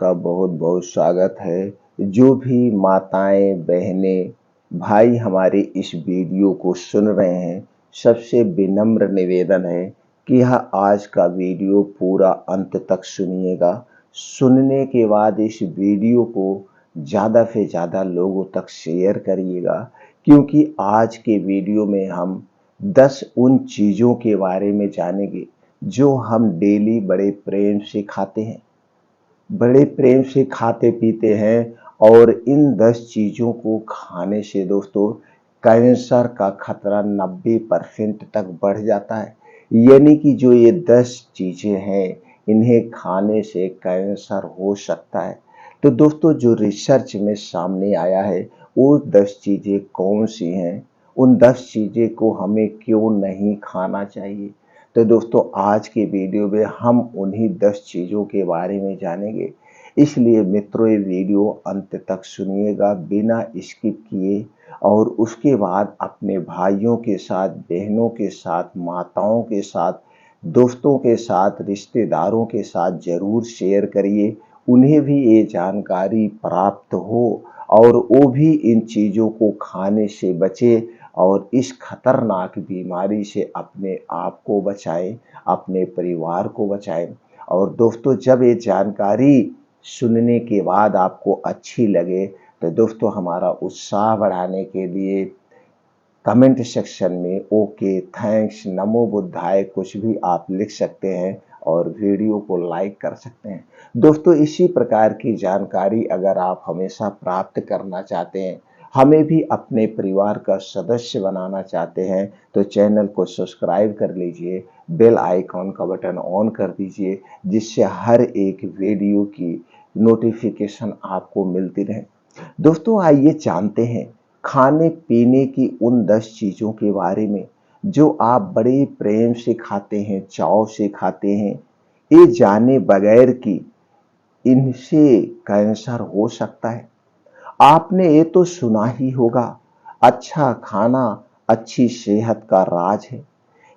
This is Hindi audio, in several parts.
आपका बहुत बहुत स्वागत है। जो भी माताएं, बहनें, भाई हमारे इस वीडियो को सुन रहे हैं, सबसे विनम्र निवेदन है कि यह आज का वीडियो पूरा अंत तक सुनिएगा। सुनने के बाद इस वीडियो को ज़्यादा से ज़्यादा लोगों तक शेयर करिएगा, क्योंकि आज के वीडियो में हम 10 उन चीज़ों के बारे में जानेंगे जो हम डेली बड़े प्रेम से खाते हैं, बड़े प्रेम से खाते पीते हैं। और इन 10 चीज़ों को खाने से दोस्तों कैंसर का खतरा 90% तक बढ़ जाता है। यानी कि जो ये 10 चीज़ें हैं, इन्हें खाने से कैंसर हो सकता है। तो दोस्तों जो रिसर्च में सामने आया है, वो 10 चीज़ें कौन सी हैं, उन 10 चीज़ें को हमें क्यों नहीं खाना चाहिए। तो दोस्तों आज के वीडियो में हम उन्हीं 10 चीज़ों के बारे में जानेंगे। इसलिए मित्रों ये वीडियो अंत तक सुनिएगा बिना स्किप किए, और उसके बाद अपने भाइयों के साथ, बहनों के साथ, माताओं के साथ, दोस्तों के साथ, रिश्तेदारों के साथ ज़रूर शेयर करिए। उन्हें भी ये जानकारी प्राप्त हो और वो भी इन चीज़ों को खाने से बचे और इस खतरनाक बीमारी से अपने आप को बचाएं, अपने परिवार को बचाएं। और दोस्तों जब ये जानकारी सुनने के बाद आपको अच्छी लगे, तो दोस्तों हमारा उत्साह बढ़ाने के लिए कमेंट सेक्शन में ओके, थैंक्स, नमो बुद्धाय कुछ भी आप लिख सकते हैं और वीडियो को लाइक कर सकते हैं। दोस्तों इसी प्रकार की जानकारी अगर आप हमेशा प्राप्त करना चाहते हैं, हमें भी अपने परिवार का सदस्य बनाना चाहते हैं, तो चैनल को सब्सक्राइब कर लीजिए, बेल आइकॉन का बटन ऑन कर दीजिए, जिससे हर एक वीडियो की नोटिफिकेशन आपको मिलती रहे। दोस्तों आइए जानते हैं खाने पीने की उन 10 चीज़ों के बारे में जो आप बड़े प्रेम से खाते हैं, चाव से खाते हैं, ये जाने बगैर कि इनसे कैंसर हो सकता है। आपने ये तो सुना ही होगा, अच्छा खाना अच्छी सेहत का राज है।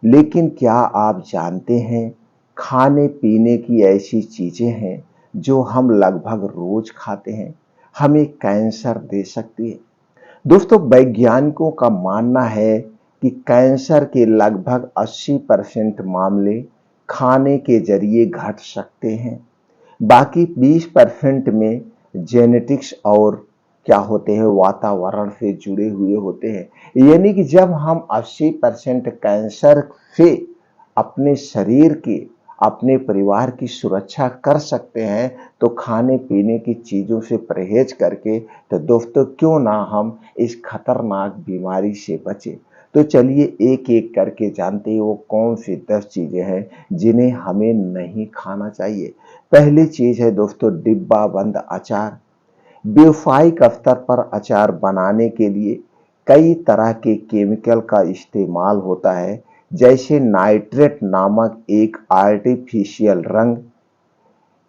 लेकिन क्या आप जानते हैं खाने पीने की ऐसी चीजें हैं जो हम लगभग रोज खाते हैं, हमें कैंसर दे सकती है। दोस्तों वैज्ञानिकों का मानना है कि कैंसर के लगभग 80% मामले खाने के जरिए घट सकते हैं। बाकी 20% में जेनेटिक्स और क्या होते हैं, वातावरण से जुड़े हुए होते हैं। यानी कि जब हम 80% कैंसर से अपने शरीर की, अपने परिवार की सुरक्षा कर सकते हैं, तो खाने पीने की चीज़ों से परहेज करके तो दोस्तों क्यों ना हम इस खतरनाक बीमारी से बचें। तो चलिए एक एक करके जानते हैं वो कौन सी 10 चीज़ें हैं जिन्हें हमें नहीं खाना चाहिए। पहली चीज़ है दोस्तों डिब्बा बंद अचार। व्यावसायिक स्तर पर अचार बनाने के लिए कई तरह के केमिकल का इस्तेमाल होता है, जैसे नाइट्रेट नामक एक आर्टिफिशियल रंग।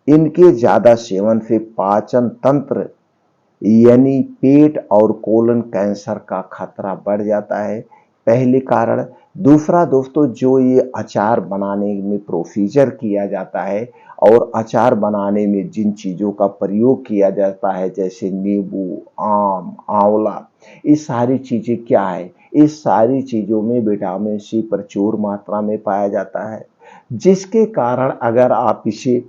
इनके ज़्यादा सेवन से पाचन तंत्र यानी पेट और कोलन कैंसर का खतरा बढ़ जाता है, पहले कारण। दूसरा दोस्तों जो ये अचार बनाने में प्रोसीजर किया जाता है और अचार बनाने में जिन चीज़ों का प्रयोग किया जाता है, जैसे नींबू, आम, आंवला, ये सारी चीज़ें क्या है, इस सारी चीज़ों में विटामिन सी प्रचुर मात्रा में पाया जाता है, जिसके कारण अगर आप इसे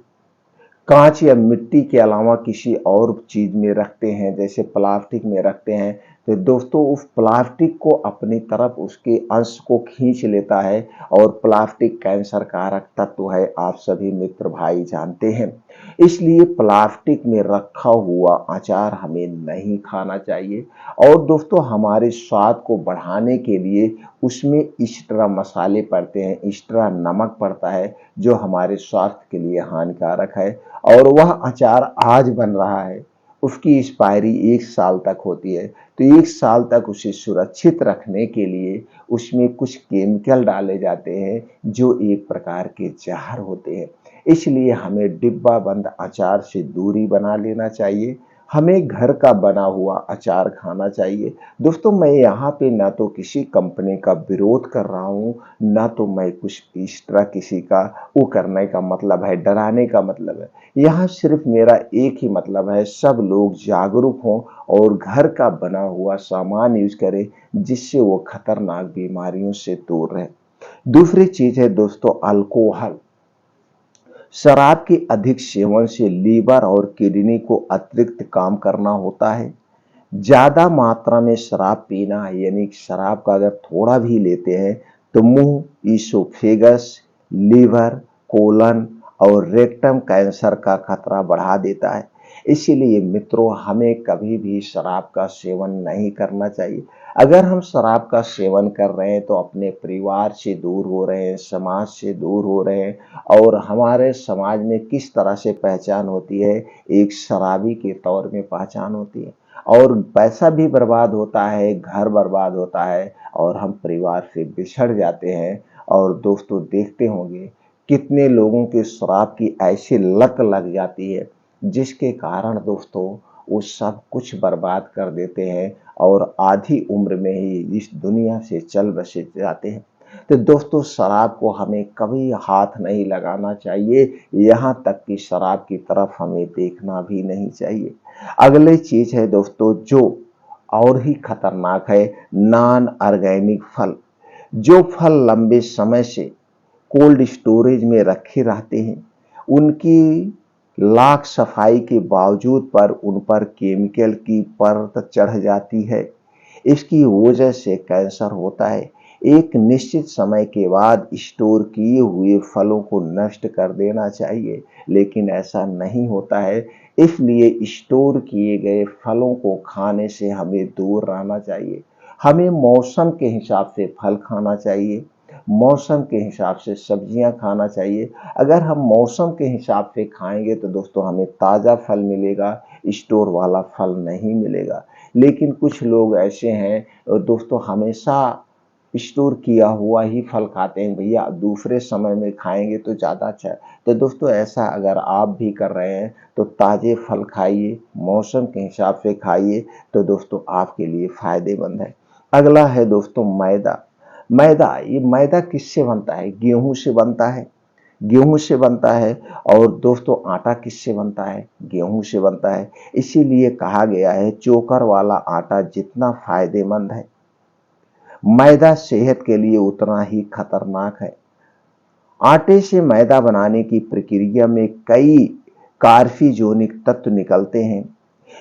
कांच या मिट्टी के अलावा किसी और चीज में रखते हैं, जैसे प्लास्टिक में रखते हैं, तो दोस्तों उस प्लास्टिक को अपनी तरफ उसके अंश को खींच लेता है और प्लास्टिक कैंसर कारक तत्व है, आप सभी मित्र भाई जानते हैं। इसलिए प्लास्टिक में रखा हुआ अचार हमें नहीं खाना चाहिए। और दोस्तों हमारे स्वाद को बढ़ाने के लिए उसमें एक्स्ट्रा मसाले पड़ते हैं, एक्स्ट्रा नमक पड़ता है, जो हमारे स्वास्थ्य के लिए हानिकारक है। और वह अचार आज बन रहा है, उसकी एक्सपायरी 1 साल तक होती है, तो 1 साल तक उसे सुरक्षित रखने के लिए उसमें कुछ केमिकल डाले जाते हैं जो एक प्रकार के जहर होते हैं। इसलिए हमें डिब्बा बंद अचार से दूरी बना लेना चाहिए। हमें घर का बना हुआ अचार खाना चाहिए। दोस्तों मैं यहाँ पे ना तो किसी कंपनी का विरोध कर रहा हूँ, ना तो मैं कुछ इस तरह किसी का वो करने का मतलब है, डराने का मतलब है। यहाँ सिर्फ मेरा एक ही मतलब है, सब लोग जागरूक हों और घर का बना हुआ सामान यूज करें, जिससे वो खतरनाक बीमारियों से दूर रहे। दूसरी चीज है दोस्तों अल्कोहल। शराब के अधिक सेवन से लीवर और किडनी को अतिरिक्त काम करना होता है। ज्यादा मात्रा में शराब पीना यानी शराब का अगर थोड़ा भी लेते हैं तो मुंह, ईसोफेगस, लीवर, कोलन और रेक्टम कैंसर का खतरा बढ़ा देता है। इसीलिए मित्रों हमें कभी भी शराब का सेवन नहीं करना चाहिए। अगर हम शराब का सेवन कर रहे हैं तो अपने परिवार से दूर हो रहे हैं, समाज से दूर हो रहे हैं और हमारे समाज में किस तरह से पहचान होती है, एक शराबी के तौर में पहचान होती है और पैसा भी बर्बाद होता है, घर बर्बाद होता है और हम परिवार से बिछड़ जाते हैं। और दोस्तों देखते होंगे कितने लोगों के शराब की ऐसी लत लग जाती है जिसके कारण दोस्तों वो सब कुछ बर्बाद कर देते हैं और आधी उम्र में ही इस दुनिया से चल बसे जाते हैं। तो दोस्तों शराब को हमें कभी हाथ नहीं लगाना चाहिए, यहाँ तक कि शराब की तरफ हमें देखना भी नहीं चाहिए। अगली चीज है दोस्तों जो और ही खतरनाक है, नॉन ऑर्गेनिक फल। जो फल लंबे समय से कोल्ड स्टोरेज में रखे रहते हैं, उनकी लाख सफाई के बावजूद पर उन पर केमिकल की परत चढ़ जाती है। इसकी वजह से कैंसर होता है। एक निश्चित समय के बाद स्टोर किए हुए फलों को नष्ट कर देना चाहिए, लेकिन ऐसा नहीं होता है। इसलिए स्टोर किए गए फलों को खाने से हमें दूर रहना चाहिए। हमें मौसम के हिसाब से फल खाना चाहिए, मौसम के हिसाब से सब्जियां खाना चाहिए। अगर हम मौसम के हिसाब से खाएंगे तो दोस्तों हमें ताज़ा फल मिलेगा, स्टोर वाला फल नहीं मिलेगा। लेकिन कुछ लोग ऐसे हैं दोस्तों हमेशा स्टोर किया हुआ ही फल खाते हैं, भैया दूसरे समय में खाएंगे तो ज़्यादा अच्छा है। तो दोस्तों ऐसा अगर आप भी कर रहे हैं तो ताज़े फल खाइए, मौसम के हिसाब से खाइए, तो दोस्तों आपके लिए फायदेमंद है। अगला है दोस्तों मैदा। मैदा, ये मैदा किससे बनता है? गेहूं से बनता है, गेहूं से बनता है। और दोस्तों आटा किससे बनता है? गेहूं से बनता है। इसीलिए कहा गया है चोकर वाला आटा जितना फायदेमंद है, मैदा सेहत के लिए उतना ही खतरनाक है। आटे से मैदा बनाने की प्रक्रिया में कई कार्फिजोनिक तत्व निकलते हैं।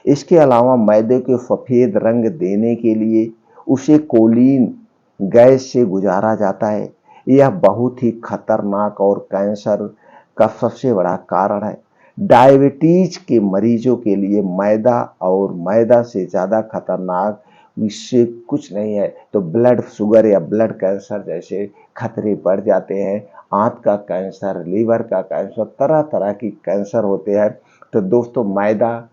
इसके अलावा मैदे को सफेद रंग देने के लिए उसे कोलिन गैस से गुजारा जाता है। यह बहुत ही खतरनाक और कैंसर का सबसे बड़ा कारण है। डायबिटीज के मरीजों के लिए मैदा और मैदा से ज्यादा खतरनाक इससे कुछ नहीं है। तो ब्लड शुगर या ब्लड कैंसर जैसे खतरे बढ़ जाते हैं। आंत का कैंसर, लीवर का कैंसर, तरह तरह की कैंसर होते हैं। तो दोस्तों मैदा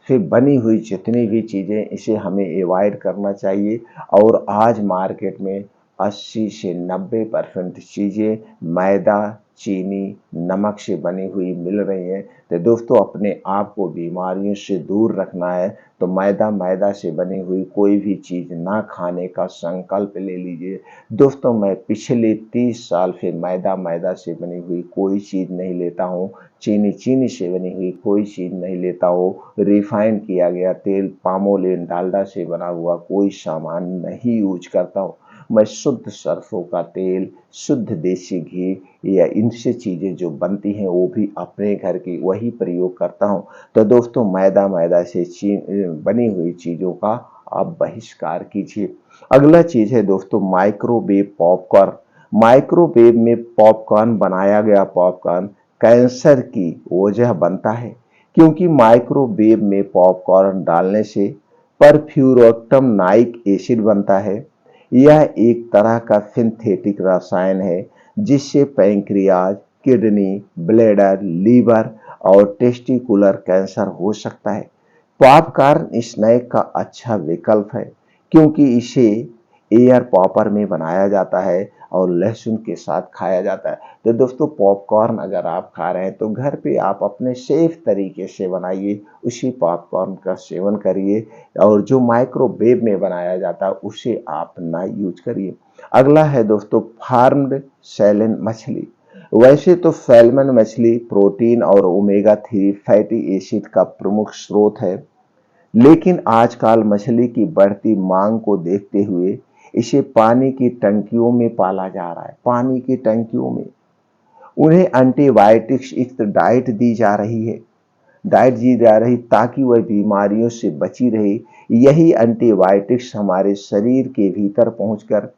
से बनी हुई जितनी भी चीज़ें इसे हमें अवॉइड करना चाहिए। और आज मार्केट में 80 से 90% चीज़ें मैदा, चीनी, नमक से बनी हुई मिल रही हैं। तो दोस्तों अपने आप को बीमारियों से दूर रखना है तो मैदा से बनी हुई कोई भी चीज़ ना खाने का संकल्प ले लीजिए। दोस्तों मैं पिछले 30 साल से मैदा से बनी हुई कोई चीज़ नहीं लेता हूँ, चीनी से बनी हुई कोई चीज़ नहीं लेता हूँ, रिफाइंड किया गया तेल, पामोलिन, डालडा से बना हुआ कोई सामान नहीं यूज करता हूँ। मैं शुद्ध सरसों का तेल, शुद्ध देसी घी या इनसे चीज़ें जो बनती हैं वो भी अपने घर की वही प्रयोग करता हूँ। तो दोस्तों मैदा से बनी हुई चीज़ों का आप बहिष्कार कीजिए। अगला चीज़ है दोस्तों माइक्रोवेव पॉपकॉर्न। माइक्रोवेव में पॉपकॉर्न बनाया गया पॉपकॉर्न कैंसर की वजह बनता है, क्योंकि माइक्रोवेव में पॉपकॉर्न डालने से परफ्यूरोक्टमनाइक एसिड बनता है। यह एक तरह का सिंथेटिक रसायन है जिससे पैंक्रियाज, किडनी, ब्लैडर, लीवर और टेस्टिकुलर कैंसर हो सकता है। पॉपकॉर्न स्नैक का अच्छा विकल्प है क्योंकि इसे एयर पॉपर में बनाया जाता है और लहसुन के साथ खाया जाता है। तो दोस्तों पॉपकॉर्न अगर आप खा रहे हैं तो घर पे आप अपने सेफ तरीके से बनाइए, उसी पॉपकॉर्न का सेवन करिए और जो माइक्रोवेव में बनाया जाता है उसे आप ना यूज करिए। अगला है दोस्तों फार्म्ड सैलन मछली। वैसे तो सैल्मन मछली प्रोटीन और ओमेगा 3 फैटी एसिड का प्रमुख स्रोत है, लेकिन आजकल मछली की बढ़ती मांग को देखते हुए इसे पानी की टंकियों में पाला जा रहा है। पानी की टंकियों में उन्हें एंटीबायोटिक्स युक्त डाइट दी जा रही ताकि वह बीमारियों से बची रहे। यही एंटीबायोटिक्स हमारे शरीर के भीतर पहुंचकर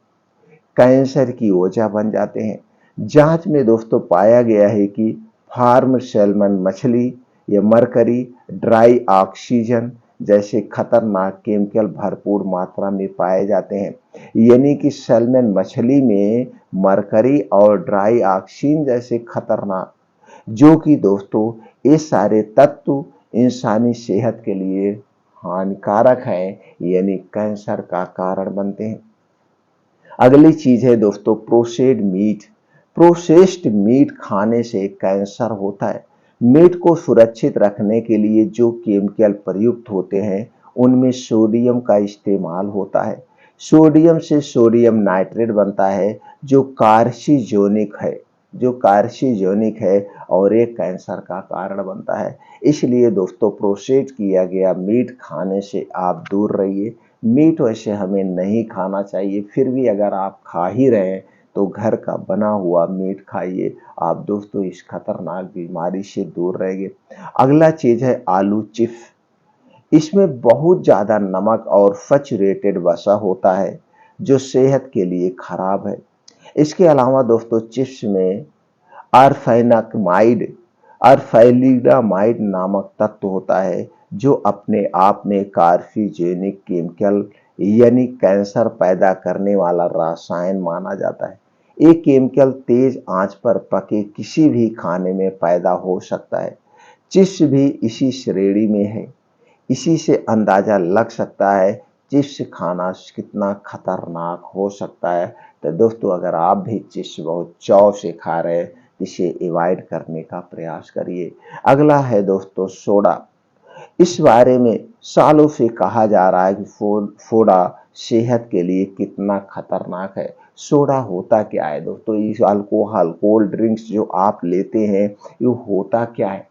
कैंसर की वजह बन जाते हैं। जांच में दोस्तों पाया गया है कि फार्म सैल्मन मछली या मरकरी ड्राई ऑक्सीजन जैसे खतरनाक केमिकल भरपूर मात्रा में पाए जाते हैं। यानी कि सैल्मन मछली में मरकरी और ड्राई ऑक्सीजन जैसे खतरनाक, जो कि दोस्तों ये सारे तत्व इंसानी सेहत के लिए हानिकारक हैं, यानी कैंसर का कारण बनते हैं। अगली चीज है दोस्तों प्रोसेस्ड मीट। प्रोसेस्ड मीट खाने से कैंसर होता है। मीट को सुरक्षित रखने के लिए जो केमिकल प्रयुक्त होते हैं उनमें सोडियम का इस्तेमाल होता है। सोडियम से सोडियम नाइट्रेट बनता है जो कार्सिनोजेनिक है और एक कैंसर का कारण बनता है। इसलिए दोस्तों प्रोसेस किया गया मीट खाने से आप दूर रहिए। मीट वैसे हमें नहीं खाना चाहिए, फिर भी अगर आप खा ही रहे हैं तो घर का बना हुआ मीट खाइए, आप दोस्तों इस खतरनाक बीमारी से दूर रहेंगे। अगला चीज है आलू चिप्स। इसमें बहुत ज्यादा नमक और सैचुरेटेड वसा होता है जो सेहत के लिए खराब है। इसके अलावा दोस्तों चिप्स में अरफेनामाइड अरफेलिडामाइड नामक तत्व होता है जो अपने आप में कार्सिनोजेनिक केमिकल यानी कैंसर पैदा करने वाला रसायन माना जाता है। ये केमिकल तेज आंच पर पके किसी भी खाने में पैदा हो सकता है। चिप्स भी इसी श्रेणी में है। इसी से अंदाजा लग सकता है चिप्स खाना कितना खतरनाक हो सकता है। तो दोस्तों अगर आप भी चिप्स बहुत चाव से खा रहे हैं, इसे अवॉइड करने का प्रयास करिए। अगला है दोस्तों सोडा। इस बारे में सालों से कहा जा रहा है कि सोडा सेहत के लिए कितना खतरनाक है। सोडा होता क्या है दोस्तों? इस अल्कोहल कोल्ड ड्रिंक्स जो आप लेते हैं ये होता क्या है?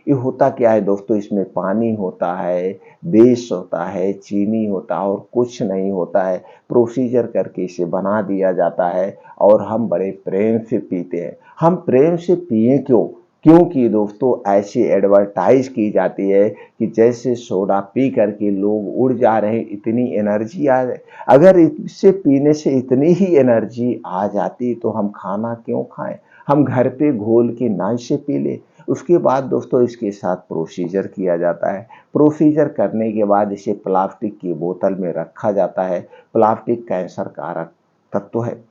ये होता क्या है दोस्तों? इसमें पानी होता है, बेस होता है, चीनी होता है और कुछ नहीं होता है। प्रोसीजर करके इसे बना दिया जाता है और हम बड़े प्रेम से पीते हैं। हम प्रेम से पिए क्यों? क्योंकि दोस्तों ऐसी एडवर्टाइज की जाती है कि जैसे सोडा पी करके लोग उड़ जा रहे हैं, इतनी एनर्जी आ जाए। अगर इसे पीने से इतनी ही एनर्जी आ जाती तो हम खाना क्यों खाएं? हम घर पे घोल के ना इसे पी ले। उसके बाद दोस्तों इसके साथ प्रोसीजर किया जाता है। प्रोसीजर करने के बाद इसे प्लास्टिक की बोतल में रखा जाता है। प्लास्टिक कैंसर कारक तत्व है।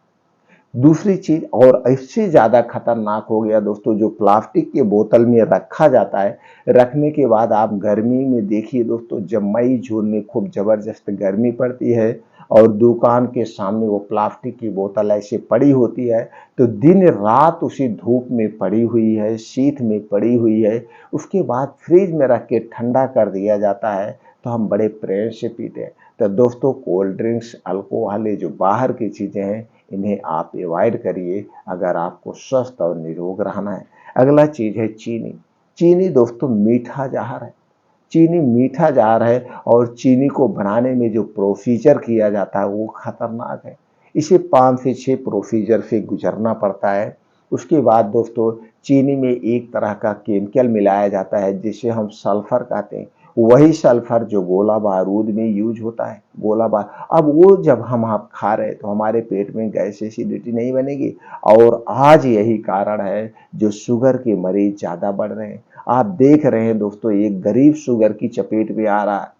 दूसरी चीज और इससे ज्यादा खतरनाक हो गया दोस्तों, जो प्लास्टिक के बोतल में रखा जाता है, रखने के बाद आप गर्मी में देखिए दोस्तों, जब मई जून में खूब जबरदस्त गर्मी पड़ती है और दुकान के सामने वो प्लास्टिक की बोतल ऐसे पड़ी होती है, तो दिन रात उसी धूप में पड़ी हुई है, शीत में पड़ी हुई है, उसके बाद फ्रिज में रख के ठंडा कर दिया जाता है तो हम बड़े प्रेम से पीते हैं। तो दोस्तों कोल्ड ड्रिंक्स अल्कोहल ये जो बाहर की चीजें हैं इन्हें आप अवॉइड करिए अगर आपको स्वस्थ और निरोग रहना है। अगला चीज है चीनी। चीनी दोस्तों मीठा जहर है। चीनी मीठा जहर है और चीनी को बनाने में जो प्रोसीजर किया जाता है वो खतरनाक है। इसे 5 से 6 प्रोसीजर से गुजरना पड़ता है। उसके बाद दोस्तों चीनी में एक तरह का केमिकल मिलाया जाता है जिसे हम सल्फर कहते हैं। वही सल्फर जो गोला बारूद में यूज होता है, गोला बारूद। अब वो जब हम आप खा रहे हैं तो हमारे पेट में गैस एसिडिटी नहीं बनेगी और आज यही कारण है जो शुगर के मरीज ज्यादा बढ़ रहे हैं। आप देख रहे हैं दोस्तों एक गरीब शुगर की चपेट में आ रहा है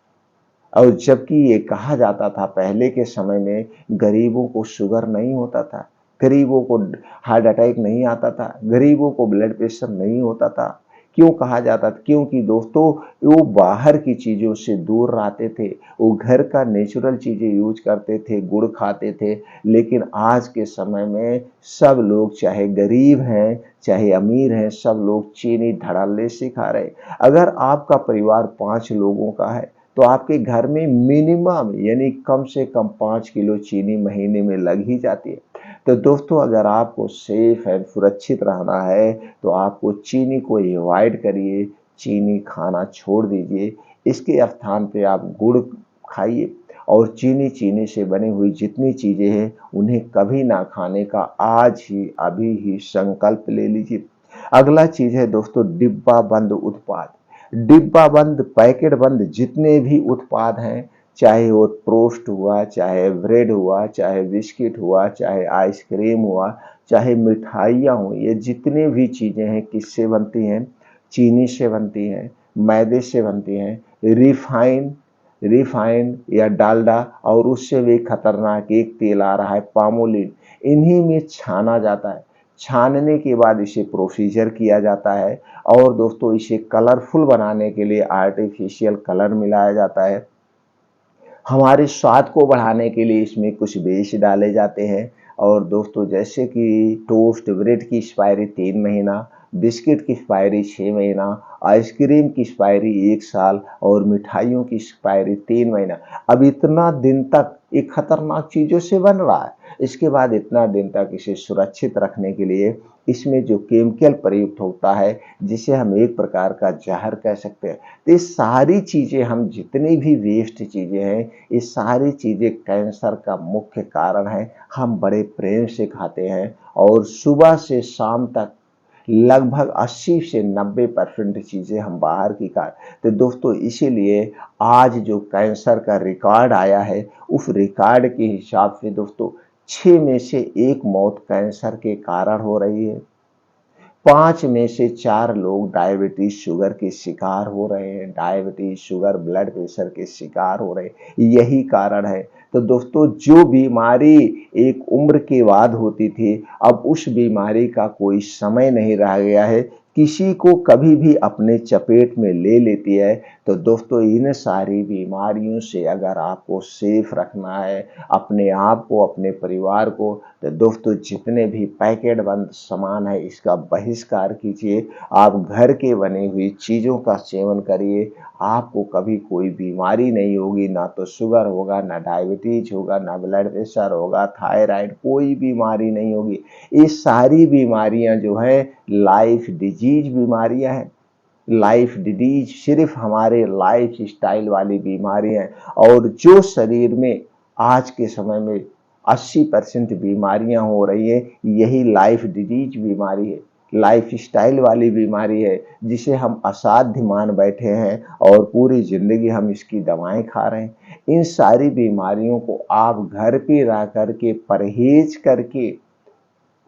और जबकि ये कहा जाता था पहले के समय में गरीबों को शुगर नहीं होता था, गरीबों को हार्ट अटैक नहीं आता था, गरीबों को ब्लड प्रेशर नहीं होता था। क्यों कहा जाता था? क्योंकि दोस्तों वो बाहर की चीज़ों से दूर रहते थे, वो घर का नेचुरल चीज़ें यूज़ करते थे, गुड़ खाते थे। लेकिन आज के समय में सब लोग चाहे गरीब हैं, चाहे अमीर हैं, सब लोग चीनी धड़ल्ले से खा रहे हैं। अगर आपका परिवार 5 लोगों का है, तो आपके घर में मिनिमम यानी कम से कम 5 किलो चीनी महीने में लग ही जाती है। तो दोस्तों अगर आपको सेफ एंड सुरक्षित रहना है तो आपको चीनी को अवॉइड करिए, चीनी खाना छोड़ दीजिए। इसके स्थान पे आप गुड़ खाइए और चीनी से बनी हुई जितनी चीज़ें हैं उन्हें कभी ना खाने का आज ही अभी ही संकल्प ले लीजिए। अगला चीज़ है दोस्तों डिब्बा बंद उत्पाद। डिब्बा बंद, पैकेट बंद जितने भी उत्पाद हैं, चाहे वो टोस्ट हुआ, चाहे ब्रेड हुआ, चाहे बिस्किट हुआ, चाहे आइसक्रीम हुआ, चाहे मिठाइयाँ हुई, ये जितने भी चीज़ें हैं किससे बनती हैं? चीनी से बनती हैं, मैदे से बनती हैं, रिफाइंड या डालडा और उससे भी खतरनाक एक तेल आ रहा है पामोलिन, इन्हीं में छाना जाता है। छानने के बाद इसे प्रोसीजर किया जाता है और दोस्तों इसे कलरफुल बनाने के लिए आर्टिफिशियल कलर मिलाया जाता है। हमारे स्वाद को बढ़ाने के लिए इसमें कुछ बेस डाले जाते हैं और दोस्तों जैसे कि टोस्ट ब्रेड की एक्सपायरी 3 महीना, बिस्किट की एक्सपायरी 6 महीना, आइसक्रीम की एक्सपायरी 1 साल और मिठाइयों की एक्सपायरी 3 महीना। अब इतना दिन तक ये खतरनाक चीज़ों से बन रहा है। इसके बाद इतना दिन तक इसे सुरक्षित रखने के लिए इसमें जो केमिकल प्रयुक्त होता है, जिसे हम एक प्रकार का ज़हर कह सकते हैं। तो ये सारी चीज़ें, हम जितनी भी वेस्ट चीज़ें हैं, ये सारी चीज़ें कैंसर का मुख्य कारण है। हम बड़े प्रेम से खाते हैं और सुबह से शाम तक लगभग 80 से 90% चीज़ें हम बाहर की खा। तो दोस्तों इसीलिए आज जो कैंसर का रिकॉर्ड आया है, उस रिकॉर्ड के हिसाब से दोस्तों 6 में से 1 मौत कैंसर के कारण हो रही है। 5 में से 4 लोग डायबिटीज शुगर के शिकार हो रहे हैं, डायबिटीज शुगर ब्लड प्रेशर के शिकार हो रहे हैं। यही कारण है। तो दोस्तों जो बीमारी एक उम्र के बाद होती थी, अब उस बीमारी का कोई समय नहीं रह गया है, किसी को कभी भी अपने चपेट में ले लेती है। तो दोस्तों इन सारी बीमारियों से अगर आपको सेफ रखना है अपने आप को, अपने परिवार को, तो दोस्तों जितने भी पैकेट बंद सामान है इसका बहिष्कार कीजिए। आप घर के बनी हुई चीज़ों का सेवन करिए। आपको कभी कोई बीमारी नहीं होगी, ना तो शुगर होगा, ना डायबिटीज होगा, ना ब्लड प्रेशर होगा, थायराइड, कोई बीमारी नहीं होगी। ये सारी बीमारियां जो है लाइफ डिजीज बीमारियां हैं। लाइफ डिजीज सिर्फ हमारे लाइफ स्टाइल वाली बीमारियां हैं और जो शरीर में आज के समय में 80% बीमारियां हो रही है, यही लाइफ डिजीज बीमारी है, लाइफ स्टाइल वाली बीमारी है, जिसे हम असाध्य मान बैठे हैं और पूरी जिंदगी हम इसकी दवाएं खा रहे हैं। इन सारी बीमारियों को आप घर पे रह करके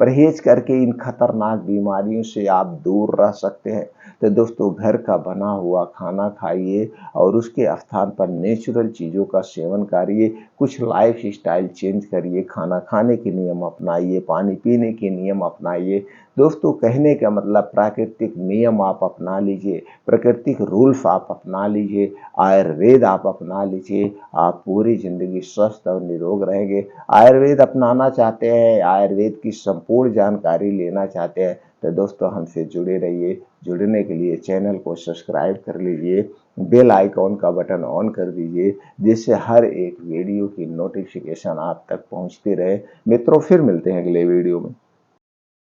परहेज करके इन खतरनाक बीमारियों से आप दूर रह सकते हैं। तो दोस्तों घर का बना हुआ खाना खाइए और उसके स्थान पर नेचुरल चीज़ों का सेवन करिए। कुछ लाइफ स्टाइल चेंज करिए, खाना खाने के नियम अपनाइए, पानी पीने के नियम अपनाइए। दोस्तों कहने का मतलब प्राकृतिक नियम आप अपना लीजिए, प्राकृतिक रूल्स आप अपना लीजिए, आयुर्वेद आप अपना लीजिए। आप पूरी जिंदगी स्वस्थ और निरोग रहेंगे। आयुर्वेद अपनाना चाहते हैं, आयुर्वेद की संपूर्ण जानकारी लेना चाहते हैं, तो दोस्तों हमसे जुड़े रहिए। जुड़ने के लिए चैनल को सब्सक्राइब कर लीजिए, बेल आइकॉन का बटन ऑन कर दीजिए, जिससे हर एक वीडियो की नोटिफिकेशन आप तक पहुंचती रहे। मित्रों फिर मिलते हैं अगले वीडियो में।